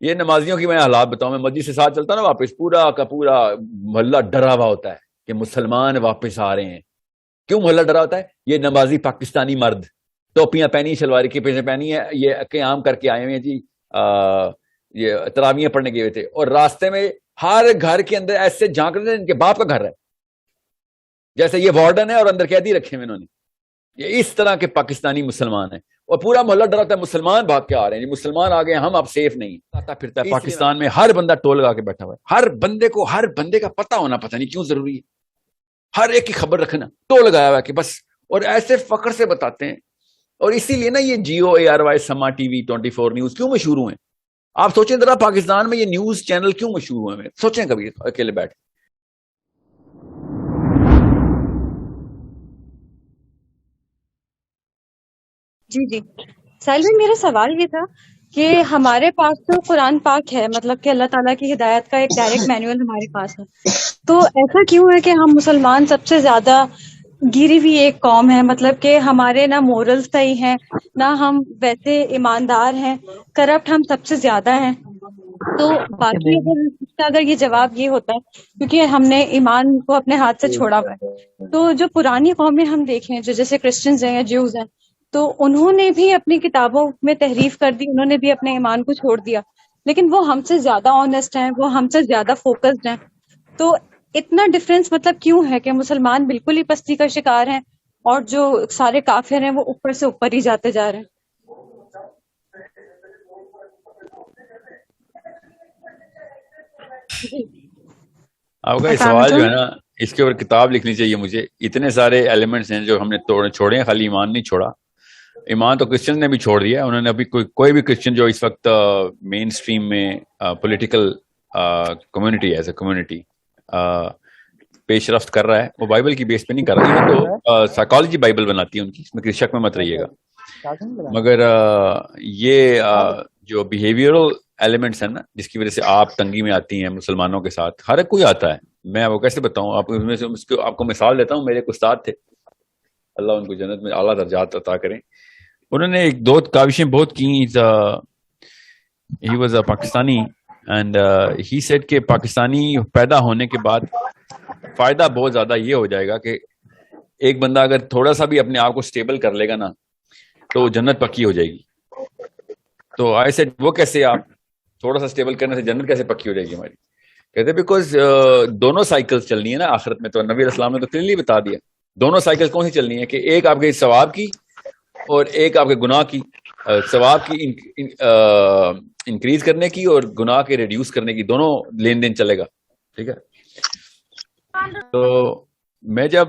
یہ نمازیوں کی میں حالات بتاؤں, میں مسجد سے ساتھ چلتا نا واپس, پورا کا پورا محلہ ڈرا ہوا ہوتا ہے کہ مسلمان واپس آ رہے ہیں. کیوں محلہ ڈرا ہوتا ہے؟ یہ نمازی پاکستانی مرد ٹوپیاں پہنی, شلواری کی پیشیں پہنی ہے, یہ قیام کر کے آئے ہوئے ہیں جی, یہ تراویحیں پڑھنے گئے ہوئے تھے, اور راستے میں ہر گھر کے اندر ایسے جھانک رہے ہیں ان کے باپ کا گھر ہے, جیسے یہ وارڈن ہے اور اندر قیدی رکھے ہوئے انہوں نے. یہ اس طرح کے پاکستانی مسلمان ہیں, اور پورا محلہ ڈرا ہوتا ہے مسلمان بھاگ کے آ رہے ہیں, مسلمان آ گئے, ہم اب سیف نہیں. آتا پھرتا ہے پاکستان میں, ہر بندہ ٹول لگا کے بیٹھا ہوا ہے, ہر بندے کو ہر بندے کا پتہ ہونا پتہ نہیں کیوں ضروری ہے, ہر ایک کی خبر رکھنا ٹول لگایا ہوا ہے کہ بس, اور ایسے فخر سے بتاتے ہیں. اور اسی لیے نا یہ جیو ARY سما ٹی وی 24 نیوز کیوں مشہور ہوئے ہیں؟ آپ سوچیں ذرا, پاکستان میں یہ نیوز چینل کیوں مشہور ہوئے ہیں؟ سوچیں کبھی اکیلے بیٹھ. جی جی ساحل بھائی، میرا سوال یہ تھا کہ ہمارے پاس تو قرآن پاک ہے، مطلب کہ اللہ تعالیٰ کی ہدایت کا ایک ڈائریکٹ مینوئل ہمارے پاس ہے، تو ایسا کیوں ہے کہ ہم مسلمان سب سے زیادہ گری ہوئی ایک قوم ہے؟ مطلب کہ ہمارے نہ مورلز صحیح ہیں، نہ ہم ویسے ایماندار ہیں، کرپٹ ہم سب سے زیادہ ہیں. تو باقی اگر یہ جواب یہ ہوتا ہے کیونکہ ہم نے ایمان کو اپنے ہاتھ سے چھوڑا ہوا ہے، تو جو پرانی قومیں ہم دیکھیں جو جیسے کرسچنز ہیں یا جیوز ہیں، تو انہوں نے بھی اپنی کتابوں میں تحریف کر دی، انہوں نے بھی اپنے ایمان کو چھوڑ دیا، لیکن وہ ہم سے زیادہ آنیسٹ ہیں، وہ ہم سے زیادہ فوکسڈ ہیں. تو اتنا ڈفرینس مطلب کیوں ہے کہ مسلمان بالکل ہی پستی کا شکار ہیں اور جو سارے کافر ہیں وہ اوپر سے اوپر ہی جاتے جا رہے ہیں؟ آپ کا یہ سوال جو ہے نا, اس کے اوپر کتاب لکھنی چاہیے مجھے. اتنے سارے ایلیمنٹس ہیں جو ہم نے چھوڑے ہیں, خالی ایمان نہیں چھوڑا. ایمان تو کرسچن نے بھی چھوڑ دیا, انہوں نے ابھی کوئی بھی کرسچن جو اس وقت مین سٹریم میں political community as a community پیش رفت کر رہا ہے, وہ بائبل کی بیس پہ نہیں کر رہا ہے, تو سائیکالوجی بائبل بناتی ہے ان کی, اس میں کسی شک میں مت رہیے گا. مگر یہ جو بیہیویئرل ایلیمنٹس ہیں نا, جس کی وجہ سے آپ تنگی میں آتی ہیں مسلمانوں کے ساتھ, ہر ایک کوئی آتا ہے. میں وہ کیسے بتاؤں آپ, آپ کو مثال دیتا ہوں. میرے ایک استاد تھے, اللہ ان کو جنت میں اعلیٰ درجات عطا کریں, انہوں نے ایک دو کاوشیں بہت کی. He was a Pakistani and he said کہ پاکستانی پیدا ہونے کے بعد فائدہ بہت زیادہ یہ ہو جائے گا کہ ایک بندہ اگر تھوڑا سا بھی اپنے آپ کو سٹیبل کر لے گا نا, تو جنت پکی ہو جائے گی. تو آئی سیڈ وہ کیسے, آپ تھوڑا سا سٹیبل کرنے سے جنت کیسے پکی ہو جائے گی ہماری؟ کہتے بیکاز دونوں سائیکلز چلنی ہے نا آخرت میں. تو نبی علیہ السلام نے تو کلیئرلی بتا دیا دونوں سائیکل کون سی چلنی ہے, کہ ایک آپ کے ثواب کی اور ایک آپ کے گناہ کی. ثواب کی انکریز کرنے کی اور گناہ کے ریڈیوس کرنے کی, دونوں لین دین چلے گا. ٹھیک ہے. تو میں جب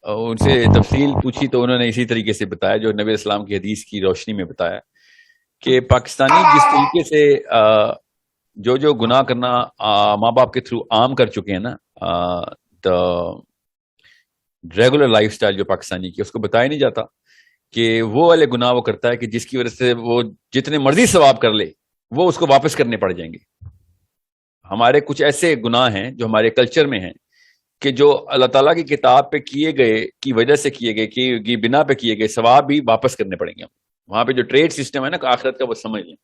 ان سے تفصیل پوچھی تو انہوں نے اسی طریقے سے بتایا جو نبی علیہ السلام کی حدیث کی روشنی میں بتایا, کہ پاکستانی جس طریقے سے جو گناہ کرنا ماں باپ کے تھرو عام کر چکے ہیں نا, ریگولر لائف سٹائل جو پاکستانی کی, اس کو بتایا نہیں جاتا کہ وہ والے گناہ وہ کرتا ہے کہ جس کی وجہ سے وہ جتنے مرضی ثواب کر لے وہ اس کو واپس کرنے پڑ جائیں گے. ہمارے کچھ ایسے گناہ ہیں جو ہمارے کلچر میں ہیں کہ جو اللہ تعالیٰ کی کتاب پہ کیے گئے کی وجہ سے کیے گئے, کی بنا پہ کیے گئے ثواب بھی واپس کرنے پڑیں گے. وہاں پہ جو ٹریڈ سسٹم ہے نا آخرت کا, وہ سمجھ لیں.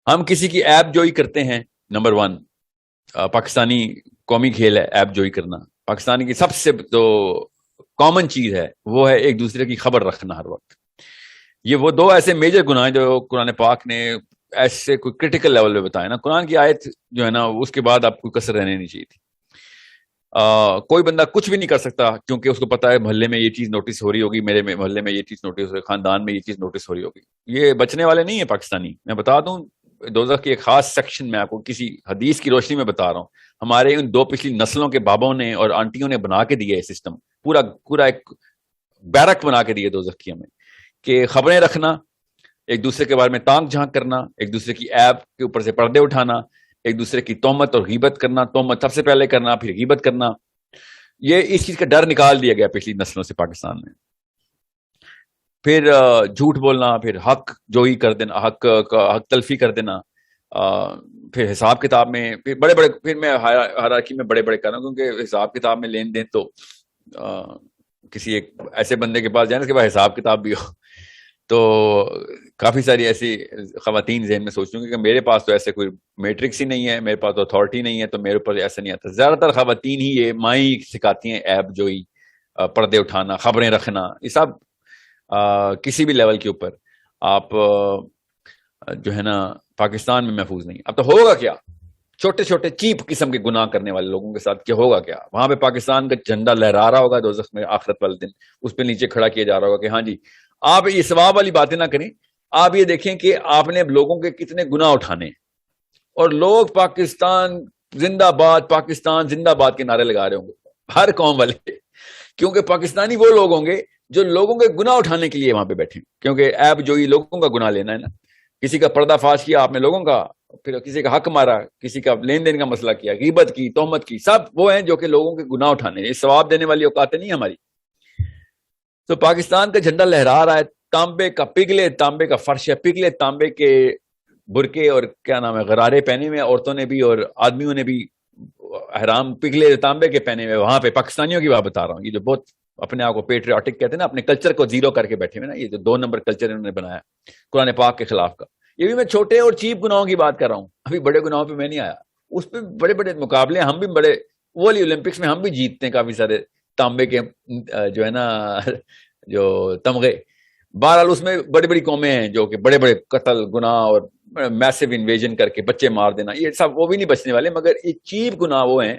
ہم کسی کی ایپ جوئی کرتے ہیں, نمبر 1 پاکستانی قومی کھیل ہے ایپ جوئی کرنا. پاکستانی کی سب سے جو کامن چیز ہے وہ ہے ایک دوسرے کی خبر رکھنا ہر وقت. یہ وہ دو ایسے میجر گناہ ہیں جو قرآن پاک نے ایسے کوئی کرٹیکل لیول پہ بتایا نا. قرآن کی آیت جو ہے نا, اس کے بعد آپ کو کسر رہنے نہیں چاہیے تھی. کوئی بندہ کچھ بھی نہیں کر سکتا کیونکہ اس کو پتا ہے محلے میں یہ چیز نوٹس ہو رہی ہوگی, میرے محلے میں یہ چیز نوٹس ہو رہی, خاندان میں یہ چیز نوٹس ہو رہی ہوگی. یہ بچنے والے نہیں ہیں پاکستانی. میں بتا دوں دوزخ کی ایک خاص سیکشن میں آپ کو کسی حدیث کی روشنی میں بتا رہا ہوں. ہمارے ان 2 پچھلی نسلوں کے بابوں نے اور آنٹیوں نے بنا کے دیا ہے سسٹم, پورا ایک بیرک بنا کے دیے دوزخ کی ہمیں, کہ خبریں رکھنا, ایک دوسرے کے بارے میں تانگ جھانک کرنا, ایک دوسرے کی ایپ کے اوپر سے پردے اٹھانا, ایک دوسرے کی تہمت اور غیبت کرنا, تہمت سب سے پہلے کرنا پھر غیبت کرنا. یہ اس چیز کا ڈر نکال دیا گیا پچھلی نسلوں سے پاکستان میں. پھر جھوٹ بولنا, پھر حق جوئی کر دینا, حق تلفی کر دینا, پھر حساب کتاب میں پھر بڑے پھر میں ہائرارکی میں بڑے کر رہا ہوں, کیونکہ حساب کتاب میں لین دین تو کسی ایک ایسے بندے کے پاس جائیں اس کے پاس حساب کتاب بھی ہو. تو کافی ساری ایسی خواتین ذہن میں سوچوں گی کہ میرے پاس تو ایسے کوئی میٹرکس ہی نہیں ہے, میرے پاس تو اتھارٹی نہیں ہے, تو میرے اوپر ایسا نہیں آتا. زیادہ تر خواتین ہی یہ مائیں سکھاتی ہیں ایب جوئی, پردے اٹھانا, خبریں رکھنا, یہ سب کسی بھی لیول کے اوپر آپ جو ہے نا پاکستان میں محفوظ نہیں. اب تو ہوگا کیا چھوٹے چھوٹے چیپ قسم کے گناہ کرنے والے لوگوں کے ساتھ, کیا ہوگا کیا؟ وہاں پہ پاکستان کا جھنڈا لہرا رہا ہوگا دوزخ میں آخرت والے دن, اس پہ نیچے کھڑا کیا جا رہا ہوگا کہ ہاں جی آپ یہ ثواب والی باتیں نہ کریں, آپ یہ دیکھیں کہ آپ نے لوگوں کے کتنے گناہ اٹھانے ہیں, اور لوگ پاکستان زندہ باد, پاکستان زندہ باد کے نعرے لگا رہے ہوں گے ہر قوم والے, کیونکہ پاکستانی وہ لوگ ہوں گے جو لوگوں کے گناہ اٹھانے کے لیے وہاں پہ بیٹھے, کیونکہ ایب جو ہی لوگوں کا گناہ لینا ہے نا. کسی کا پردہ فاش کیا آپ نے لوگوں کا, پھر کسی کا حق مارا, کسی کا لین دین کا مسئلہ کیا, غیبت کی, تہمت کی, سب وہ ہیں جو کہ لوگوں کے گناہ اٹھانے, یہ ثواب دینے والی اوقاتیں نہیں ہماری. تو پاکستان کا جھنڈا لہرا رہا ہے, تانبے کا پگھلے تانبے کا فرش ہے, پگھلے تانبے کے برقے اور کیا نام ہے غرارے پہنے ہوئے, عورتوں نے بھی اور آدمیوں نے بھی احرام پگھلے تانبے کے پہنے ہوئے. وہاں پہ پاکستانیوں کی بات بتا رہا ہوں, یہ جو بہت اپنے آپ کو پیٹریوٹک کہتے ہیں نا, اپنے کلچر کو زیرو کر کے بیٹھے ہوئے نا, یہ جو 2 نمبر کلچر انہوں نے بنایا قرآن پاک کے خلاف کا. یہ بھی میں چھوٹے اور چیپ گناہوں کی بات کر رہا ہوں, ابھی بڑے گناہوں پہ میں نہیں آیا. اس پہ بڑے بڑے مقابلے, ہم بھی بڑے وہ والی اولمپکس میں ہم بھی جیتتے ہیں کافی سارے تانبے کے جو ہے نا جو تمغے. بہرحال اس میں بڑی بڑی قومیں ہیں جو کہ بڑے بڑے قتل گناہ اور میسو انویژن کر کے بچے مار دینا, یہ سب وہ بھی نہیں بچنے والے. مگر یہ چیپ گناہ وہ ہیں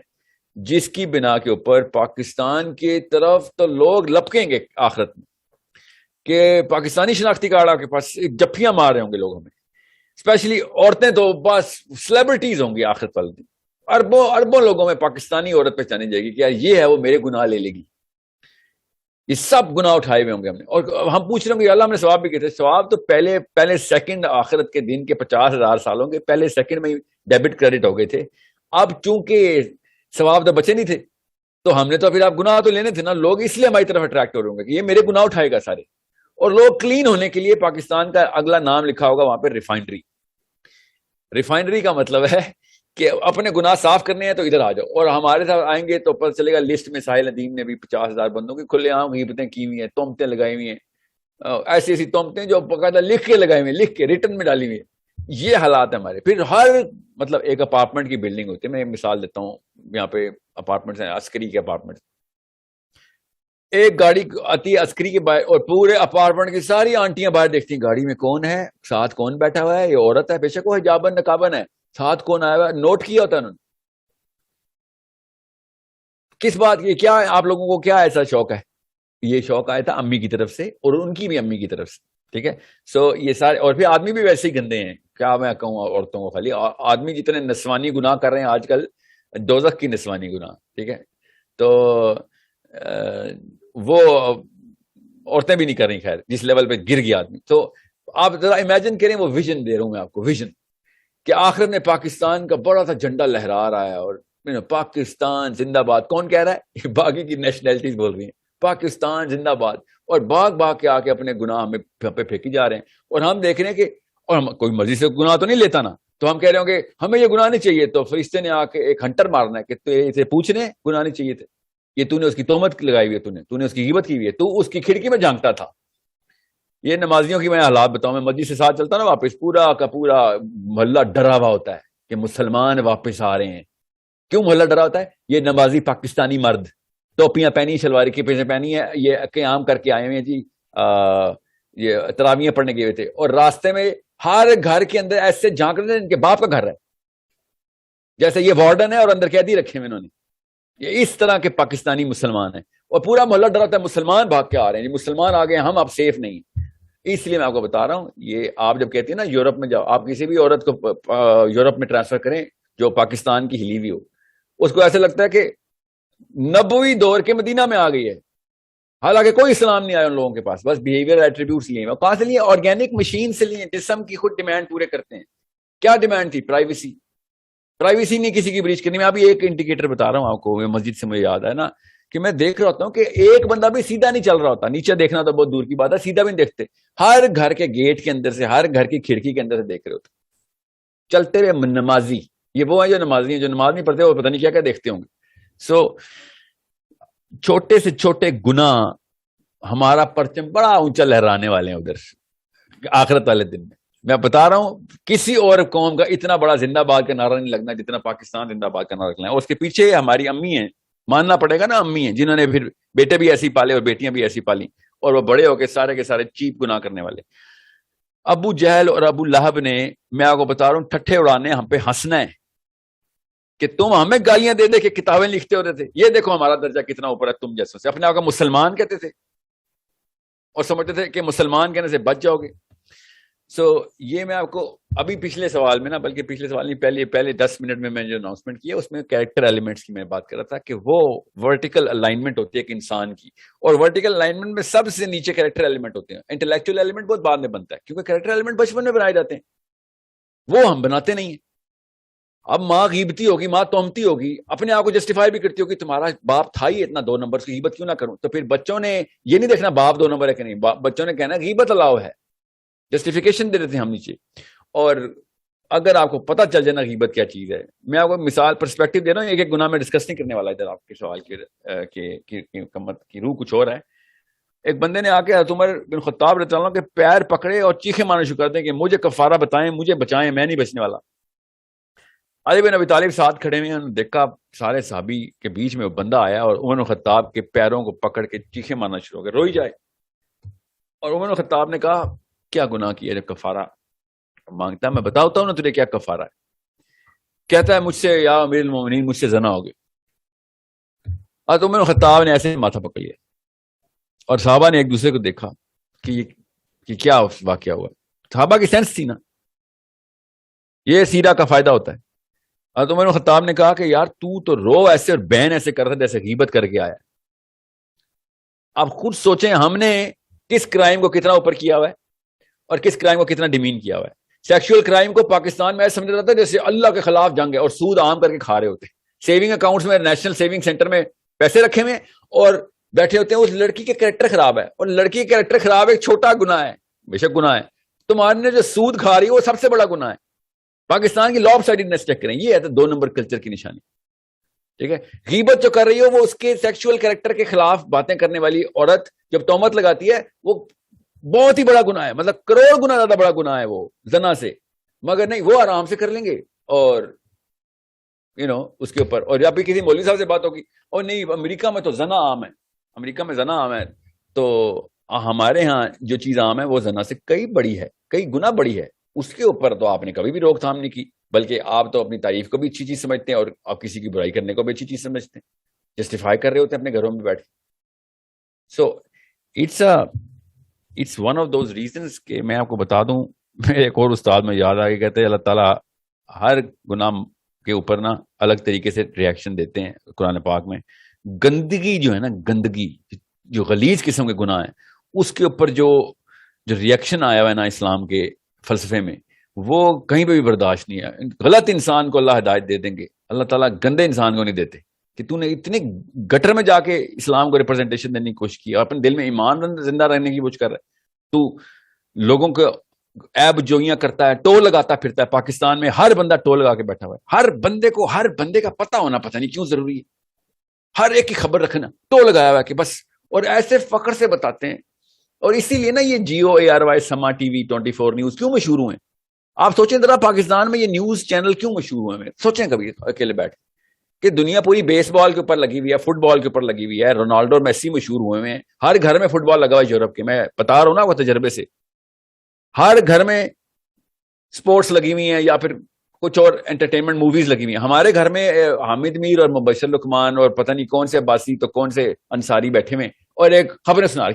جس کی بنا کے اوپر پاکستان کی طرف تو لوگ لپکیں گے آخرت میں, کہ پاکستانی شناختی کارڈ کے پاس جفیاں مار رہے ہوں گے لوگوں میں, اسپیشلی عورتیں تو بس سیلیبریٹیز ہوں گی آخرت والے دن. اربوں اربوں لوگوں میں پاکستانی عورت پہچانی جائے گی کہ یار یہ ہے وہ میرے گناہ لے لے گی. یہ سب گناہ اٹھائے ہوئے ہوں گے ہم نے, اور ہم پوچھ رہے ہوں گے اللہ ہم نے ثواب بھی کہتے ہیں. ثواب تو پہلے سیکنڈ آخرت کے دن کے 50,000 سالوں کے پہلے سیکنڈ میں ڈیبٹ کریڈٹ ہو گئے تھے. اب چونکہ ثواب تو بچے نہیں تھے, تو ہم نے تو پھر آپ گناہ تو لینے تھے نا. لوگ اس لیے ہماری طرف اٹریکٹ ہو رہے ہوں گے کہ یہ میرے گناہ اٹھائے گا سارے. اور لوگ کلین ہونے کے لیے پاکستان کا اگلا نام لکھا ہوگا وہاں پہ ریفائنری. ریفائنری کا مطلب ہے کہ اپنے گناہ صاف کرنے ہیں تو ادھر آ جاؤ, اور ہمارے ساتھ آئیں گے تو پتہ چلے گا لسٹ میں ساحل ندیم نے بھی 50,000 بندوں کی کھلے عام غیبتیں کی ہوئی ہیں, تہمتیں لگائی ہوئی ہیں, ایسی ایسی تہمتیں جو باقاعدہ لکھ کے لگائی ہوئی ہیں, لکھ کے ریٹن میں ڈالی ہوئی ہیں. یہ حالات ہیں ہمارے. پھر ہر مطلب ایک اپارٹمنٹ کی بلڈنگ ہوتی ہے, میں مثال دیتا ہوں, یہاں پہ اپارٹمنٹس ہیں عسکری کے اپارٹمنٹ, ایک گاڑی آتی ہے عسکری کے باہر اور پورے اپارٹمنٹ کی ساری آنٹیاں باہر دیکھتی ہیں گاڑی میں کون ہے, ساتھ کون بیٹھا ہوا ہے, یہ عورت ہے, بے شک وہ حجابن نقابن ہے, ساتھ کون آیا ہوا ہے, نوٹ کیا ہوتا ہے انہوں نے. کس بات کی, کیا آپ لوگوں کو کیا ایسا شوق ہے؟ یہ شوق آیا تھا امی کی طرف سے اور ان کی بھی امی کی طرف سے, ٹھیک ہے. سو یہ سارے, اور پھر آدمی بھی ویسے ہی گندے ہیں, کیا میں کہوں عورتوں کو, خالی آدمی جتنے نسوانی گناہ کر رہے ہیں آج کل, دوزخ کی نسوانی گناہ, ٹھیک ہے. تو وہ عورتیں بھی نہیں کر رہی خیر جس لیول پہ گر گیا آدمی. تو آپ ذرا امیجن کریں, وہ ویژن دے رہا ہوں میں آپ کو, ویژن کہ آخر میں پاکستان کا بڑا سا جھنڈا لہرا رہا ہے, اور پاکستان زندہ باد. کون کہہ رہا ہے؟ باقی کی نیشنلٹیز بول رہی ہیں پاکستان زندہ باد, اور بھاگ بھاگ کے آ کے اپنے گناہ ہمیں پہ پھینکی جا رہے ہیں. اور ہم دیکھ رہے ہیں کہ, اور ہم کوئی مرضی سے گناہ تو نہیں لیتا نا, تو ہم کہہ رہے ہوں گے ہمیں یہ گناہ نہیں چاہیے, تو فرشتے نے آ کے ایک ہنٹر مارنا ہے کہ اسے پوچھنے گناہ نہیں چاہیے تھے, یہ تو نے اس کی تہمت لگائی ہوئی ہے, تو نے اس کی غیبت کی ہوئی ہے, تو اس کی کھڑکی میں جھانکتا تھا. یہ نمازیوں کی میں حالات بتاؤں, میں مسجد سے ساتھ چلتا نا واپس, پورا کا پورا محلہ ڈرا ہوا ہوتا ہے کہ مسلمان واپس آ رہے ہیں. کیوں محلہ ڈرا ہوتا ہے؟ یہ نمازی پاکستانی مرد ٹوپیاں پہنی, شلواری کی پیشیں پہنی ہے, یہ قیام کر کے آئے ہوئے ہیں جی, یہ تراویحیں پڑھنے گئے ہوئے تھے, اور راستے میں ہر گھر کے اندر ایسے جھانک رہے ہیں ان کے باپ کا گھر ہے, جیسے یہ وارڈن ہے اور اندر قیدی رکھے ہوئے انہوں نے. یہ اس طرح کے پاکستانی مسلمان ہیں, اور پورا محلہ ڈرا ہوتا ہے مسلمان بھاگ کے آ رہے ہیں, مسلمان آ گئے ہیں, ہم اب سیف نہیں. اس لیے میں آپ کو بتا رہا ہوں, یہ آپ جب کہتے ہیں نا یورپ میں جاؤ, آپ کسی بھی عورت کو یورپ میں ٹرانسفر کریں جو پاکستان کی ہلی ہوئی ہو, اس کو ایسے لگتا ہے کہ نبوی دور کے مدینہ میں آ گئی ہے, حالانکہ کوئی اسلام نہیں آیا ان لوگوں کے پاس, بس بیہیویئر ایٹریبیوٹس لیے ہیں. کہاں سے لیے؟ آرگینک مشین سے لیے, جسم کی خود ڈیمانڈ پورے کرتے ہیں. کیا ڈیمانڈ تھی؟ پرائیویسی. پرائیویسی نہیں کسی کی بریچ کرنی. میں ابھی ایک انڈیکیٹر بتا رہا ہوں آپ کو, مسجد سے مجھے یاد ہے نا کہ میں دیکھ رہا ہوتا ہوں کہ ایک بندہ بھی سیدھا نہیں چل رہا ہوتا, نیچے دیکھنا تو بہت دور کی بات ہے, سیدھا بھی نہیں دیکھتے, ہر گھر کے گیٹ کے اندر سے, ہر گھر کی کھڑکی کے اندر سے دیکھ رہے ہوتے, چلتے ہوئے نمازی. یہ وہ ہیں جو نمازی ہیں, جو نماز نہیں پڑھتے وہ پتہ نہیں کیا کیا دیکھتے ہوں گے. سو چھوٹے سے چھوٹے گناہ ہمارا پرچم بڑا اونچا لہرانے والے ہیں ادھر. آخرت والے دن میں بتا رہا ہوں کسی اور قوم کا اتنا بڑا زندہ باد کا نعرہ نہیں لگنا جتنا پاکستان زندہ باد کا نعرہ لگنا ہے. اور اس کے پیچھے ہماری امی ہیں, ماننا پڑے گا نا, امی ہیں جنہوں نے پھر بیٹے بھی ایسی پالے اور بیٹیاں بھی ایسی پالی, اور وہ بڑے ہو کے سارے چیپ گناہ کرنے والے. ابو جہل اور ابو لہب نے, میں آپ کو بتا رہا ہوں, ٹھٹھے اڑانے, ہم پہ ہنسنا ہے کہ تم ہمیں گالیاں دے دے کے کتابیں لکھتے ہوتے تھے, یہ دیکھو ہمارا درجہ کتنا اوپر ہے تم جیسوں سے. اپنے آپ کو مسلمان کہتے تھے اور سمجھتے تھے کہ مسلمان کہنے سے بچ جاؤ گے. سو یہ میں آپ کو ابھی پچھلے سوال میں نا, بلکہ پچھلے سوال نہیں, پہلے 10 منٹ میں نے جو اناؤنسمنٹ کیا اس میں کیریکٹر ایلیمنٹس کی میں بات کر رہا تھا کہ وہ ورٹیکل الائنمنٹ ہوتی ہے ایک انسان کی, اور ورٹیکل الائنمنٹ میں سب سے نیچے کیریکٹر ایلیمنٹ ہوتے ہیں. انٹلیکچوئل ایلیمنٹ بہت بعد میں بنتا ہے, کیونکہ کیریکٹر ایلیمنٹ بچپن میں بنائے جاتے ہیں, وہ ہم بناتے نہیں ہیں. اب ماں غیبتی ہوگی, ماں تومتی ہوگی, اپنے آپ کو جسٹیفائی بھی کرتی ہوگی تمہارا باپ تھا ہی اتنا 2 نمبر کی, غیبت کیوں نہ کروں. تو پھر بچوں نے یہ نہیں دیکھنا باپ 2 نمبر ہے کہ نہیں, بچوں نے کہنا غیبت الاؤ ہے, جسٹیفیکیشن دے دیتے ہیں ہم نیچے. اور اگر آپ کو پتہ چل جائے نا غیبت کیا چیز ہے, میں آپ کو مثال پرسپیکٹو دے رہا ہوں, ایک گناہ میں ڈسکس نہیں کرنے والا ادھر آپ کے سوال کی روح کچھ اور ہے. ایک بندے نے آ کے حضرت عمر بن خطاب رضی اللہ عنہ کے پیر پکڑے اور چیخے مارنا شروع کر دیں کہ مجھے کفارہ بتائیں, مجھے بچائیں, میں نہیں بچنے والا. علی بن ابی طالب ساتھ کھڑے ہوئے, انہوں نے دیکھا سارے صحابی کے بیچ میں وہ بندہ آیا اور عمر بن خطاب کے پیروں کو پکڑ کے چیخے مارنا شروع ہو گئے, روئی جائے. اور عمر بن خطاب نے کہا کیا گناہ کیا جب کفارہ مانگتا ہے, میں بتاتا ہوں نا تجھے کیا کفارہ ہے. کہتا ہے مجھ سے یا امیر المومنین مجھ سے زنا ہو گئی. اور عمر بن خطاب نے ایسے ماتھا پکڑ لیا, اور صحابہ نے ایک دوسرے کو دیکھا کہ کیا واقعہ ہوا. صحابہ کی سینس تھی نا, یہ سیرہ کا فائدہ ہوتا ہے. اور عمر بن خطاب نے کہا کہ یار تو رو ایسے اور بین ایسے کر رہا جیسے غیبت کر کے آیا. آپ خود سوچیں ہم نے کس کرائم کو کتنا اوپر کیا ہوا ہے اور کس کرائم کو کتنا ڈیمین کیا ہوا ہے. سیکشل کرائم کو پاکستان میں ایسا سمجھا جاتا ہے جیسے اللہ کے خلاف جنگ ہے, اور سود عام کر کے کھا رہے ہوتے ہیں. سیونگ اکاؤنٹس میں, نیشنل سیونگ سینٹر میں پیسے رکھے ہوئے اور بیٹھے ہوتے ہیں. اس لڑکی کے کریکٹر خراب ہے, اور لڑکی کے کریکٹر خراب ایک چھوٹا گناہ ہے, بے شک گناہ ہے. تمہارے نے جو سود کھا رہی ہے وہ سب سے بڑا گناہ ہے. پاکستان کی لاب سائڈنس چیک کریں, یہ ہے 2 نمبر کلچر کی نشانی. ٹھیک ہے, غیبت جو کر رہی ہو وہ اس کے سیکشل کریکٹر کے خلاف باتیں کرنے والی عورت جب تہمت لگاتی ہے وہ بہت ہی بڑا گناہ ہے, مطلب کروڑ گنا زیادہ بڑا گناہ ہے وہ زنا سے. مگر نہیں, وہ آرام سے کر لیں گے. اور اس کے اوپر, اور جب بھی کسی مولوی صاحب سے بات ہوگی, اور نہیں امریکہ میں تو زنا عام ہے, امریکہ میں زنا عام ہے, تو ہمارے ہاں جو چیز عام ہے وہ زنا سے کئی بڑی ہے, کئی گنا بڑی ہے. اس کے اوپر تو آپ نے کبھی بھی روک تھام نہیں کی, بلکہ آپ تو اپنی تعریف کو بھی اچھی چیز سمجھتے ہیں اور آپ کسی کی برائی کرنے کو بھی اچھی چیز سمجھتے ہیں, جسٹیفائی کر رہے ہوتے ہیں اپنے گھروں میں بیٹھ. So it's one of those reasons کہ میں آپ کو بتا دوں, میرے ایک اور استاد میں یاد آ کے کہتے ہیں اللہ تعالیٰ ہر گناہ کے اوپر نا الگ طریقے سے ریئیکشن دیتے ہیں. قرآن پاک میں گندگی جو ہے نا, گندگی جو غلیظ قسم کے گناہ ہیں, اس کے اوپر جو ریئیکشن آیا ہوا ہے نا اسلام کے فلسفے میں, وہ کہیں پہ بھی برداشت نہیں ہے. غلط انسان کو اللہ ہدایت دے دیں گے, اللہ تعالیٰ گندے انسان کو نہیں دیتے. کہ تو نے اتنے گٹر میں جا کے اسلام کو ریپرزنٹیشن دینے کی کوشش کی, اور اپنے دل میں ایمان زندہ رہنے کی کوشش کر رہا ہے, تو لوگوں کو ایب جوئیاں کرتا ہے, ٹول لگاتا پھرتا ہے. پاکستان میں ہر بندہ ٹول لگا کے بیٹھا ہوا ہے. ہر بندے کو ہر بندے کا پتہ ہونا پتہ نہیں کیوں ضروری ہے, ہر ایک کی خبر رکھنا, ٹول لگایا ہوا ہے کہ بس, اور ایسے فخر سے بتاتے ہیں. اور اسی لیے نا یہ جیو ARY سما ٹی وی 24 نیوز کیوں مشہور ہوئے ہیں. آپ سوچیں ذرا پاکستان میں یہ نیوز چینل کیوں مشہور ہوئے ہیں, سوچیں کبھی اکیلے بیٹھ کہ دنیا پوری بیس بال کے اوپر لگی ہوئی ہے, فٹ بال کے اوپر لگی ہوئی ہے, رونالڈو اور میسی مشہور ہوئے ہیں. ہر گھر میں فٹ بال لگا ہوا ہے یورپ کے, میں بتا رہا ہوں نا وہ تجربے سے. ہر گھر میں سپورٹس لگی ہوئی ہیں یا پھر کچھ اور انٹرٹینمنٹ موویز لگی ہوئی ہیں. ہمارے گھر میں حامد میر اور مبشر لقمان اور پتہ نہیں کون سے عباسی تو کون سے انصاری بیٹھے ہوئے, اور ایک خبریں سنا.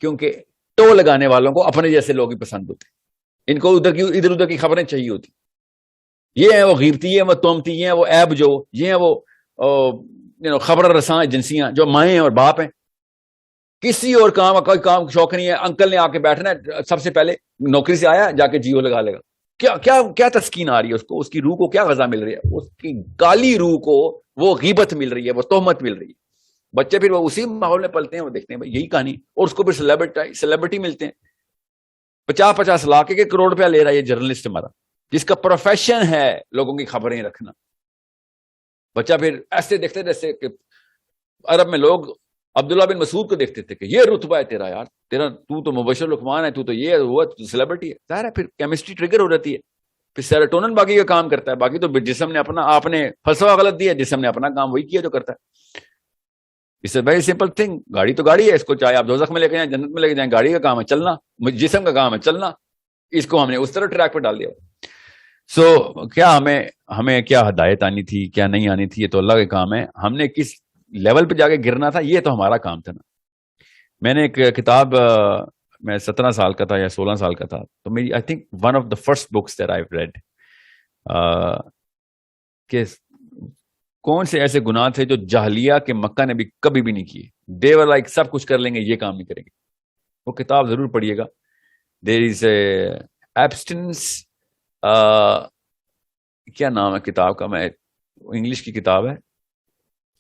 کیونکہ ٹو لگانے والوں کو اپنے جیسے لوگ ہی پسند ہوتے, ان کو ادھر ادھر کی خبریں چاہیے ہوتی. یہ ہیں وہ غیبتی, یہ ہیں وہ تومتی, یہ ہیں وہ ایب جو, یہ ہیں وہ خبر رساں ایجنسیاں جو مائیں اور باپ ہیں. کسی اور کام کا کوئی کام شوق نہیں ہے. انکل نے آ کے بیٹھنا ہے, سب سے پہلے نوکری سے آیا جا کے جیو لگا لے گا. کیا تسکین آ رہی ہے اس کو, اس کی روح کو کیا غذا مل رہی ہے, اس کی کالی روح کو وہ غیبت مل رہی ہے, وہ تہمت مل رہی ہے. بچے پھر وہ اسی ماحول میں پلتے ہیں, وہ دیکھتے ہیں بھائی یہی کہانی, اور اس کو پھر سیلیبریٹی ملتے ہیں. 50 لاکھ کے کروڑ روپیہ لے رہا ہے یہ جرنلسٹ ہمارا, جس کا پروفیشن ہے لوگوں کی خبریں رکھنا. بچہ پھر ایسے دیکھتے جیسے کہ عرب میں لوگ عبداللہ بن مسعود کو دیکھتے تھے کہ یہ رتبہ ہے تیرا یار، تیرا تو مبشر الرحمان ہے، تو یہ ہے، وہ سیلیبریٹی ہے. ظاہر ہے پھر کیمسٹری ٹریگر ہو جاتی ہے، پھر سیروٹونن باقی کا کام کرتا ہے. باقی تو جسم نے اپنا، آپ نے فلسفہ غلط دیا، جسم نے اپنا کام وہی کیا جو کرتا ہے. It's a very simple thing. گاڑی تو گاڑی ہے، اس کو چاہے آپ دوزخ میں لے کے جائیں، جنت میں لے کے جائیں، گاڑی کا کام ہے چلنا، جسم کا کام ہے چلنا. اس کو ہم نے اس طرح ٹریک پہ ڈال دیا. سو کیا ہمیں کیا ہدایت آنی تھی، کیا نہیں آنی تھی، یہ تو اللہ کا کام ہے. ہم نے کس لیول پہ جا کے گرنا تھا، یہ تو ہمارا کام تھا نا. میں نے ایک کتاب، میں 17 سال کا تھا یا 16 سال کا تھا، تو میری I think one of the first books that I read, کہ کون سے ایسے گناہ تھے جو جاہلیہ کے مکہ نے بھی کبھی بھی نہیں کیے. دے ور لائک سب کچھ کر لیں گے، یہ کام نہیں کریں گے. وہ کتاب ضرور پڑھیے گا. دیر از اے ایبسٹینس، کیا نام ہے کتاب کا، میں انگلش کی کتاب ہے،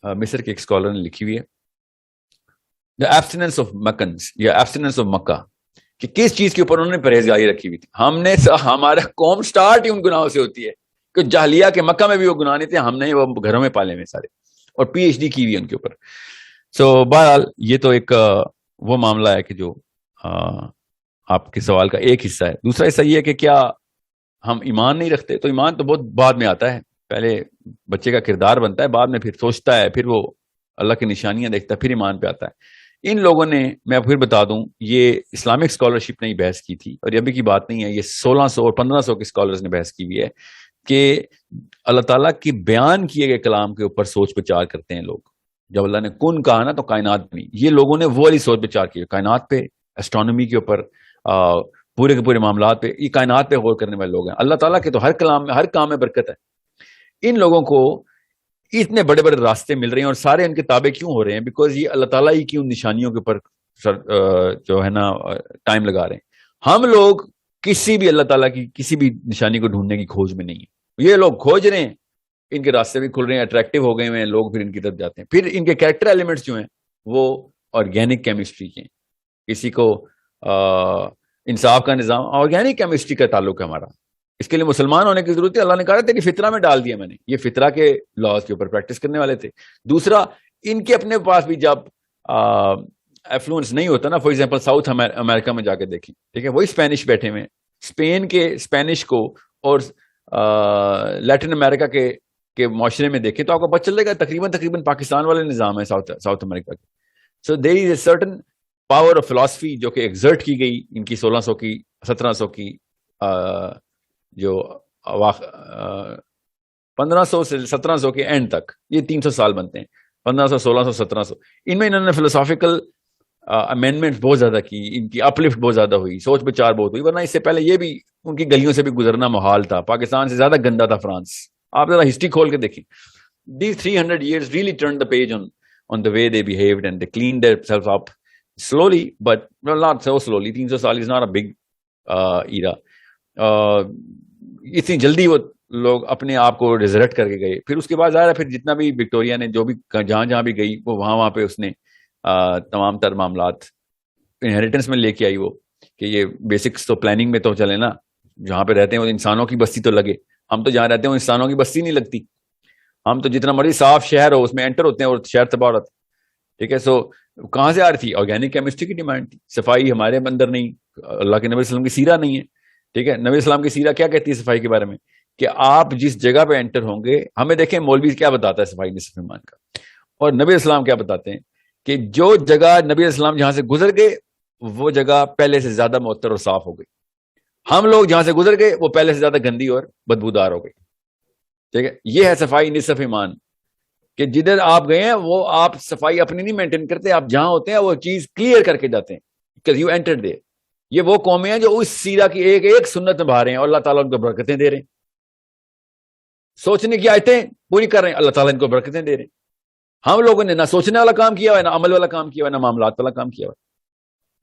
مصر کے ایک اسکالر نے لکھی ہوئی ہے، دا ایبسٹینس آف مکنز یا ایبسٹینس آف مکہ، کہ کس چیز کے اوپر انہوں نے پرہیزگاری رکھی ہوئی تھی. ہمارا قوم سٹارٹ ہی ان گناہوں سے ہوتی ہے کہ جاہلیہ کے مکہ میں بھی وہ گناہ نہیں تھے، ہم نے وہ گھروں میں پالے ہوئے سارے، اور پی ایچ ڈی کی ہوئی ان کے اوپر. سو بہرحال یہ تو ایک وہ معاملہ ہے کہ جو آپ کے سوال کا ایک حصہ ہے. دوسرا حصہ یہ ہے کہ کیا ہم ایمان نہیں رکھتے؟ تو ایمان تو بہت بعد میں آتا ہے. پہلے بچے کا کردار بنتا ہے، بعد میں پھر سوچتا ہے، پھر وہ اللہ کی نشانیاں دیکھتا ہے، پھر ایمان پہ آتا ہے. ان لوگوں نے، میں پھر بتا دوں، یہ اسلامک اسکالرشپ نے بحث کی تھی، اور یہ ابھی کی بات نہیں ہے، یہ 1600 اور 1500 کے اسکالرز نے بحث کی ہوئی ہے کہ اللہ تعالیٰ کی بیان کیے گئے کلام کے اوپر سوچ بچار کرتے ہیں لوگ. جب اللہ نے کن کہا نا تو کائنات بنی. یہ لوگوں نے وہ والی سوچ بچار کی کائنات پہ، اسٹرانومی کے اوپر، پورے کے پورے معاملات پہ. یہ کائنات پہ غور کرنے والے لوگ ہیں. اللہ تعالیٰ کے تو ہر کلام میں، ہر کام میں برکت ہے. ان لوگوں کو اتنے بڑے بڑے راستے مل رہے ہیں اور سارے ان کے تابع کیوں ہو رہے ہیں؟ بیکاز یہ اللہ تعالیٰ ہی کی ان نشانیوں کے اوپر جو ہے نا ٹائم لگا رہے ہیں. ہم لوگ کسی بھی اللہ تعالیٰ کی کسی بھی نشانی کو ڈھونڈنے کی کھوج میں نہیں ہے. یہ لوگ کھوج رہے ہیں، ان کے راستے بھی کھل رہے ہیں، اٹریکٹیو ہو گئے ہیں لوگ، پھر ان کی طرف جاتے ہیں. پھر ان کے کیریکٹر ایلیمنٹس جو ہیں وہ آرگینک کیمسٹری کے ہیں. کسی کو انصاف کا نظام، آرگینک کیمسٹری کا تعلق ہے ہمارا. اس کے لیے مسلمان ہونے کی ضرورت ہے. اللہ نے کہا تیری فطرہ میں ڈال دیا میں نے. یہ فطرہ کے لاز کے اوپر پریکٹس کرنے والے تھے. دوسرا، ان کے اپنے پاس بھی جب ایفلوئنس نہیں ہوتا نا، فار ایگزامپل ساؤتھ امریکہ میں جا کے دیکھیں، ٹھیک ہے، وہی اسپینش بیٹھے ہوئے ہیں. اسپین کے اسپینش کو اور لیٹن امریکہ کے معاشرے میں دیکھیں تو آپ کو پتہ چلے گا تقریباً پاکستان والے نظام ہے ساؤتھ امریکہ کے. So there is a certain power of philosophy جو کہ ایگزرٹ کی گئی ان کی 1600 کی 1700 کی جو 1500 سے 1700 کے اینڈ تک، یہ 300 سال بنتے ہیں، 1500 1600 1700. ان میں انہوں نے فلسافیکل امینڈمنٹ بہت زیادہ کی، ان کی اپلفٹ بہت زیادہ ہوئی، سوچ بچار بہت ہوئی. ورنہ اس سے پہلے یہ بھی ان کی گلیوں سے بھی گزرنا محال تھا. پاکستان سے زیادہ گندا تھا فرانس. آپ ذرا ہسٹری کھول کے دیکھیں. These 300 years really turned the page on the way they behaved, and they cleaned themselves up slowly, but well, not so slowly. 300 سال is not a big era. اتنی جلدی وہ لوگ اپنے آپ کو ریزریکٹ کر کے گئے. پھر اس کے بعد ظاہر ہے پھر جتنا بھی وکٹوریا نے جو بھی جہاں بھی گئی وہ وہاں پہ اس نے تمام تر معاملات انہیریٹنس میں لے کے آئی. وہ کہ یہ بیسکس تو پلاننگ میں تو چلے نا، جہاں پہ رہتے ہیں وہ انسانوں کی بستی تو لگے. ہم تو جہاں رہتے ہیں وہ انسانوں کی بستی نہیں لگتی. ہم تو جتنا مرضی صاف شہر ہو اس میں انٹر ہوتے ہیں اور شہر تباہ ہوتا ہے. ٹھیک ہے. سو کہاں سے آ رہی تھی؟ آرگینک کیمسٹری کی ڈیمانڈ تھی. صفائی ہمارے اندر نہیں، اللہ کے نبی صلی اللہ علیہ وسلم کی سیرہ نہیں ہے. ٹھیک ہے. نبی اسلام کی سیرہ کیا کہتی ہے صفائی کے بارے میں؟ کہ آپ جس جگہ پہ انٹر ہوں گے، ہمیں دیکھیں مولوی کیا بتاتا ہے صفائی نصف ایمان کا، اور نبی اسلام کیا بتاتے ہیں کہ جو جگہ نبی اسلام جہاں سے گزر گئے وہ جگہ پہلے سے زیادہ معطر اور صاف ہو گئی. ہم لوگ جہاں سے گزر گئے وہ پہلے سے زیادہ گندی اور بدبودار ہو گئی. ٹھیک ہے. یہ ہے صفائی نصف ایمان، کہ جدھر آپ گئے ہیں وہ آپ صفائی اپنی نہیں مینٹین کرتے، آپ جہاں ہوتے ہیں وہ چیز کلیئر کر کے جاتے ہیں کہ یو انٹر دے. یہ وہ قومیں ہیں جو اس سیرہ کی ایک ایک سنت نبھا رہے ہیں اور اللہ تعالیٰ ان کو برکتیں دے رہے ہیں. سوچنے کی آیتیں پوری کر رہے ہیں، اللہ تعالیٰ ان کو برکتیں دے رہے ہیں. ہم لوگوں نے نہ سوچنے والا کام کیا ہوا ہے، نہ عمل والا کام کیا ہوا ہے، نہ معاملات والا کام کیا ہوا ہے.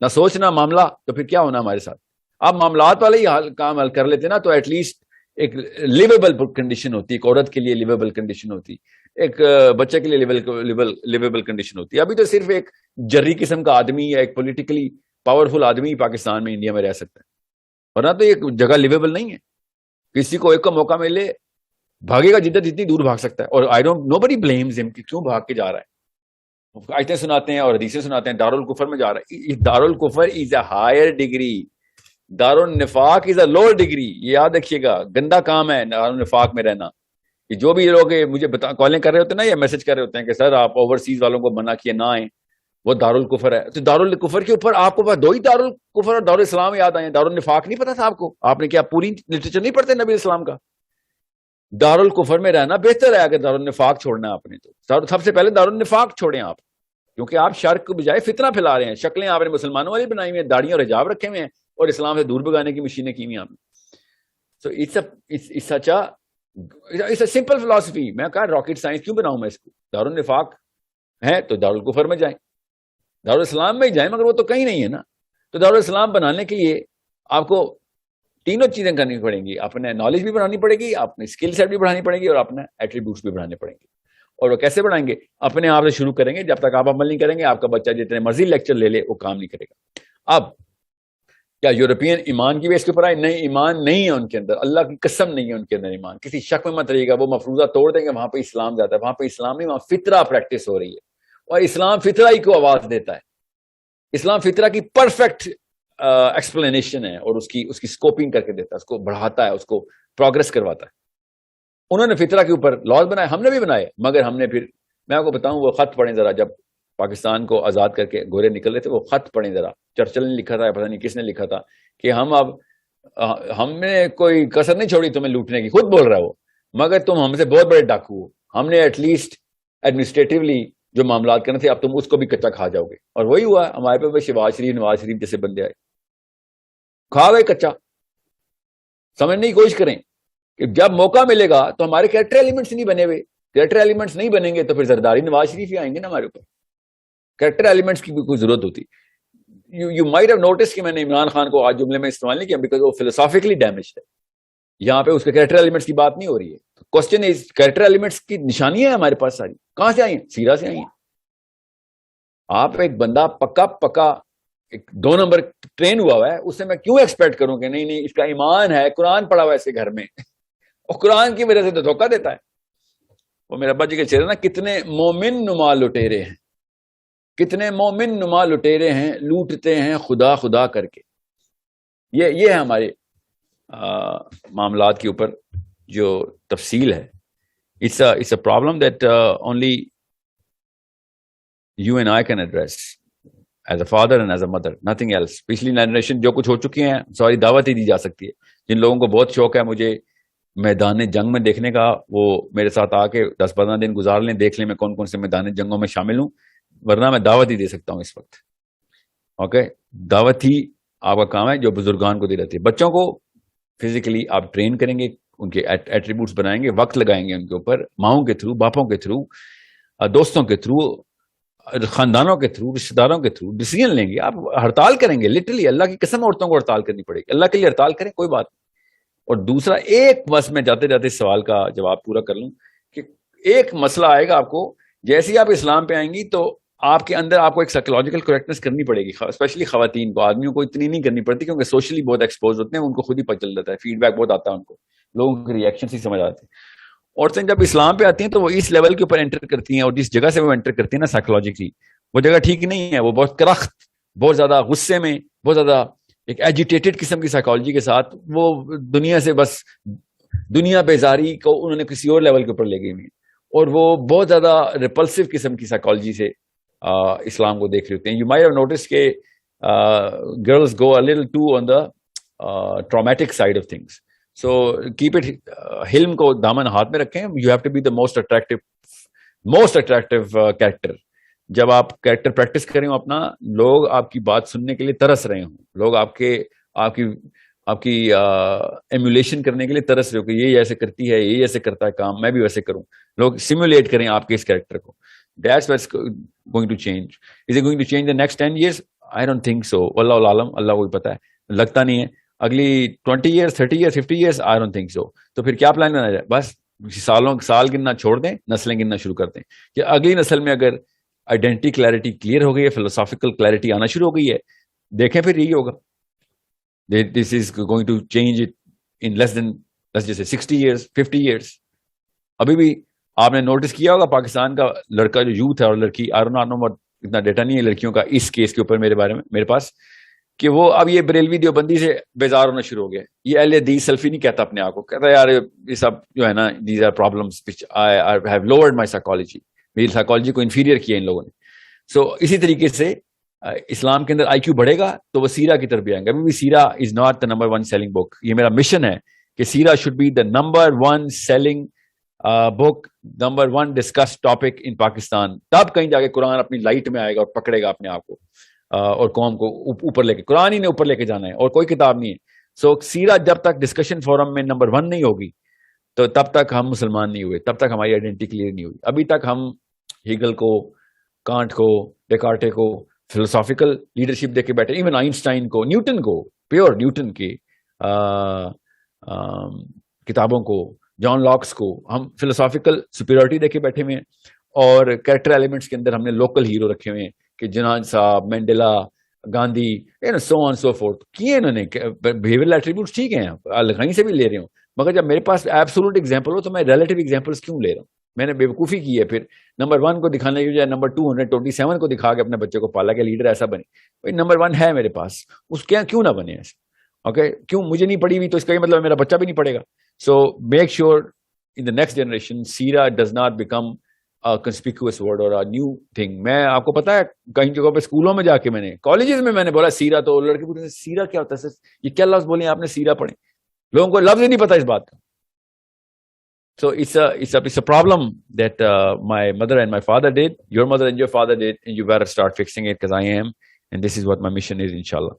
نہ سوچنا معاملہ، تو پھر کیا ہونا ہمارے ساتھ؟ آپ معاملات والے ہی کام حل کر لیتے نا تو ایٹ لیسٹ ایک لیویبل کنڈیشن ہوتی، ایک عورت کے لیے لیویبل کنڈیشن ہوتی، ایک بچے کے لیے لیویبل کنڈیشن ہوتی ہے. ابھی تو صرف ایک جری قسم کا آدمی یا ایک پولیٹیکلی پاورفل آدمی پاکستان میں، انڈیا میں رہ سکتا ہے، ورنہ تو ایک جگہ لیویبل نہیں ہے. کسی کو ایک کا موقع ملے بھاگے گا جتنی دور بھاگ سکتا ہے. اور آئی ڈونٹ نو بڈی بلیمز ہم کہ کیوں بھاگ کے جا رہا ہے. آیتیں سناتے ہیں اور حدیثیں سناتے ہیں، دارالکفر میں جا رہا ہے. دارالکفر از اے ہائر ڈگری، دارالنفاق از اے لوور ڈگری. یہ یاد رکھیے گا، گندا کام ہے دارالنفاق میں رہنا. کہ جو بھی لوگ مجھے کالیں کر رہے ہوتے ہیں نا، یا میسج کر رہے ہوتے ہیں کہ سر آپ اوورسیز والوں کو منع کیے نہ آئیں، وہ دارالکفر ہے. تو دارالکفر کے اوپر آپ کو بس دو ہی دارالکفر اور دارالاسلام یاد آئے. دارالنفاق نہیں پتا تھا آپ کو؟ آپ نے کیا پوری لٹریچر نہیں پڑھتے نبی اسلام کا؟ دارالکفر میں رہنا بہتر ہے. اگر دارالنفاق چھوڑنا ہے آپ نے تو سب سے پہلے دارالنفاق چھوڑیں آپ، کیونکہ آپ شرک کے بجائے فتنہ پھیلا رہے ہیں. شکلیں آپ نے مسلمانوں والی بنائی ہوئی ہیں، داڑیاں اور حجاب رکھے ہوئے ہیں، اور اسلام سے دور بگانے کی مشینیں کی ہوئی ہیں آپ نے. So it's a simple philosophy. میں کہا راکٹ سائنس کیوں بناؤں میں اس کو؟ دارالنفاق ہے تو دارالکفر میں جائیں، دارالاسلام میں ہی جائیں، مگر وہ تو کہیں نہیں ہے نا. تو دارالاسلام بنانے کے لیے آپ کو تینوں چیزیں کرنی پڑیں گی. اپنے نالج بھی بڑھانی پڑے گی، اپنے اسکل سیٹ بھی بڑھانی پڑے گی، اور اپنے ایٹریبیوٹس بھی بڑھانے پڑیں گے. اور وہ کیسے بڑھائیں گے؟ اپنے آپ سے شروع کریں گے. جب تک آپ عمل نہیں کریں گے، آپ کا بچہ جتنے مرضی لیکچر لے لے وہ کام نہیں کرے گا. اب کیا یورپین ایمان کی بیس کے اوپر آئے؟ نہیں، ایمان نہیں ہے ان کے اندر، اللہ کی قسم نہیں ہے ان کے اندر ایمان. کسی شک میں مت رہیے گا. وہ مفروضہ توڑ دیں گے، وہاں پہ اسلام جاتا ہے. وہاں پہ اسلام نہیں، وہاں فطرہ پریکٹس ہو رہی ہے، اور اسلام فطرہ ہی کو آواز دیتا ہے. اسلام فطرہ کی پرفیکٹ ایکسپلینیشن ہے، اور اس کی اسکوپنگ کر کے دیتا ہے، اس کو بڑھاتا ہے، اس کو پروگرس کرواتا ہے. انہوں نے فطرہ کے اوپر لاز بنائے، ہم نے بھی بنائے، مگر ہم نے پھر، میں آپ کو بتاؤں، وہ خط پڑھیں ذرا. جب پاکستان کو آزاد کر کے گورے نکل رہے تھے، وہ خط پڑھیں ذرا. چرچل نے لکھا تھا، پتہ نہیں کس نے لکھا تھا، کہ ہم نے کوئی کسر نہیں چھوڑی تمہیں لوٹنے کی. خود بول رہا ہے وہ، مگر تم ہم سے بہت بڑے ڈاکو ہو. ہم نے ایٹ لیسٹ ایڈمنسٹریٹولی جو معاملات کرنے تھے، اب تم اس کو بھی کچا کھا جاؤ گے. اور وہی ہوا ہمارے پہ. شہباز شریف، نواز شریف جیسے بندے آئے، کھا گئے کچا. سمجھنے کی کوشش کریں کہ جب موقع ملے گا تو ہمارے کریکٹر ایلیمنٹس نہیں بنے ہوئے. کریکٹر ایلیمنٹس نہیں بنیں گے تو پھر زرداری نواز شریف ہی آئیں گے نا ہمارے اوپر. کریکٹر ایلیمنٹس کی بھی کوئی ضرورت ہوتی. یو مائٹ ہیو نوٹس کہ میں نے عمران خان کو آج جملے میں استعمال نہیں کیا، بیکاز وہ فلسافیکلی ڈیمیجڈ ہے. یہاں پہ اس کے کریکٹر ایلیمنٹس کی بات نہیں ہو رہی ہے. کوسچن از، کریکٹر ایلیمنٹس کی نشانی ہے ہمارے پاس ساری، کہاں سے آئی ہیں؟ سیرا سے آئی ہیں. آپ ایک بندہ پکا ایک 2 نمبر ٹرین ہوا ہے، اس سے میں کیوں ایکسپیکٹ کروں کہ نہیں اس کا ایمان ہے، قرآن پڑھا ہوا ہے اس کے گھر میں، اور قرآن کی وجہ سے تو دھوکہ دیتا ہے. وہ میرے ابا جی کے چہرے نا، کتنے مومن نما لٹیرے ہیں، کتنے مومن نما لٹیرے ہیں، لوٹتے ہیں خدا خدا کر کے. یہ ہے ہمارے معاملات کے اوپر جو تفصیل ہے. It's a problem that only you and I can address as a father and as a mother, nothing else. پچھلی جنریشن جو کچھ ہو چکی ہیں، سوری دعوت ہی دی جا سکتی ہے. جن لوگوں کو بہت شوق ہے مجھے میدان جنگ میں دیکھنے کا، وہ میرے ساتھ آ کے 10-15 دن گزار لیں، دیکھ لیں میں کون کون سے میدان جنگوں میں شامل ہوں. ورنہ میں دعوت ہی دے سکتا ہوں اس وقت. اوکے، دعوت ہی آپ کا کام ہے جو بزرگان کو دی جاتی ہے. بچوں کو فزیکلی آپ ٹرین کریں گے، ان کے ایٹریبیوٹس بنائیں گے، وقت لگائیں گے ان کے اوپر، ماؤں کے تھرو، باپوں کے تھرو، دوستوں کے تھرو، خاندانوں کے تھرو، رشتے داروں کے تھرو ڈیسیژن لیں گے. آپ ہڑتال کریں گے، لٹرلی اللہ کی قسم عورتوں کو ہڑتال کرنی پڑے گی. اللہ کے لیے ہڑتال کریں، کوئی بات نہیں. اور دوسرا ایک بس میں جاتے جاتے سوال کا جواب پورا کر لوں کہ ایک مسئلہ آئے گا آپ کو، جیسے ہی آپ اسلام پہ آئیں گی تو آپ کے اندر آپ کو ایک سائیکولوجیکل کریکٹنس کرنی پڑے گی. اسپیشلی خواتین کو، آدمیوں کو اتنی نہیں کرنی پڑتی کیونکہ سوشلی بہت ایکسپوز ہوتے ہیں، ان کو خود ہی پتہ چل جاتا ہے، فیڈ بیک بہت آتا ہے ان کو، لوگوں کے ریئیکشن ہی سمجھ آتے ہیں. عورتیں جب اسلام پہ آتی ہیں تو وہ اس لیول کے اوپر انٹر کرتی ہیں، اور جس جگہ سے وہ انٹر کرتی ہیں نا سائیکولوجیکلی، وہ جگہ ٹھیک نہیں ہے. وہ بہت کرخت، بہت زیادہ غصے میں، بہت زیادہ ایک ایجیٹیٹڈ قسم کی سائیکالوجی کے ساتھ وہ دنیا سے بس دنیا بیزاری کو انہوں نے کسی اور لیول کے اوپر لے گئی ہوئی، اور وہ بہت زیادہ ریپلسو قسم کی سائیکالوجی سے اسلام کو دیکھ رہے ہوتے ہیں. یو مائٹ ہیو نوٹس کہ girls go a little too on the traumatic side of things. So keep it, حلم کو دامن ہاتھ میں رکھیں. You have to be the most attractive character. جب آپ کیریکٹر پریکٹس کریں ہو اپنا، لوگ آپ کی بات سننے کے لیے ترس رہے ہوں، لوگ آپ کی ایمولیشن کرنے کے لیے ترس رہے ہو کہ یہ ایسے کرتی ہے، یہ ایسے کرتا ہے کام، میں بھی ویسے کروں. لوگ سیمولیٹ کریں آپ کے اس کیریکٹر کو. That's what's going to change. Is it going to change the next 10 years? I don't think so. واللہ عالم، اللہ کو پتا ہے، لگتا نہیں ہے. اگلی 20 years, 30 years, 50 years, I don't think so. تو پھر کیا پلان بنا جائے؟ بس سال گننا چھوڑ دیں، نسلیں گننا شروع کر دیں کہ اگلی نسل میں اگر آئیڈینٹی کلیئرٹی کلیئر ہو گئی ہے، فلسافیکل کلیئرٹی آنا شروع ہو گئی ہے، دیکھیں پھر یہی ہوگا. This is going to change it in less than, let's just say 60 years, 50 years. ابھی بھی آپ نے نوٹس کیا ہوگا پاکستان کا لڑکا جو یوتھ ہے اور لڑکی, I don't know اتنا ڈیٹا نہیں ہے لڑکیوں کا اس کیس کے اوپر میرے بارے میں میرے پاس, کہ وہ اب یہ بریلوی دیوبندی سے بیزار ہونا شروع ہو گیا. یہ اہل حدیث سلفی نہیں کہتا اپنے آپ کو, کہتا ہے یار یہ سب جو ہے نا these are problems which I have lowered my psychology, میری سائیکالوجی کو انفیریئر کیا ان لوگوں نے. سو اسی طریقے سے اسلام کے اندر آئی کیو بڑھے گا تو وہ سیرہ کی طرف بھی آئیں گے. ابھی بھی سیرہ is not the number 1 selling book. یہ میرا مشن ہے کہ سیرہ should be the number 1 selling book, number 1 discuss topic in Pakistan. تب کہیں جا کے قرآن اپنی لائٹ میں آئے گا اور پکڑے گا اپنے آپ کو اور قوم کو اوپر لے کے. قرآن ہی نے اوپر لے کے جانا ہے اور کوئی کتاب نہیں ہے. سو سیرہ جب تک ڈسکشن فورم میں نمبر 1 نہیں ہوگی تو تب تک ہم مسلمان نہیں ہوئے, تب تک ہماری آئیڈینٹی کلیئر نہیں ہوئی. ابھی تک ہم ہیگل کو, کانٹ کو, ڈیکارٹے کو فلسافیکل لیڈرشپ دے کے بیٹھے, ایون آئنسٹائن کو, نیوٹن کو, پیور نیوٹن کی کتابوں کو, جان لاکس کو ہم فلسافیکل سپیریورٹی دے کے بیٹھے ہوئے ہیں. اور کریکٹر ایلیمنٹس کے اندر ہم نے لوکل ہیرو رکھے ہوئے ہیں کہ جنان صاحب, مینڈیلا, گاندھی, سو آن سو فورتھ کیے انہوں نے. بہیویئرل ایٹریبیوٹس ٹھیک ہیں, کہیں سے بھی لے رہے ہوں, مگر جب میرے پاس ایبسولوٹ ایگزامپل ہو تو میں ریلیٹیو ایگزامپلس کیوں لے رہا ہوں. میں نے بیوقوفی کی ہے پھر نمبر 1 کو دکھانے کی بجائے نمبر 227 کو دکھا کے اپنے بچے کو پالا کہ لیڈر ایسا بنے. بھائی نمبر 1 ہے میرے پاس, اس کے کیوں نہ بنے ایسے. اوکے, کیوں مجھے نہیں پڑھی ہوئی تو اس کا یہ مطلب میرا بچہ بھی نہیں پڑھے گا. So make sure in the next generation سیرہ does not become a conspicuous word or a new thing. میں آپ کو پتا ہے کہیں جگہوں پہ اسکولوں میں جا کے میں نے, کالجز میں نے بولا سیرہ, تو لڑکے پوچھتے ہیں سیرہ کیا ہوتا ہے سر, یہ کیا لفظ بولے آپ نے سیرہ پڑھے, لوگوں کو لفظ ہی نہیں پتا اس بات کا. So it's a problem that my mother and my father did, your mother and your father did, and you better start fixing it because I am, and this is what my mission is, inshallah.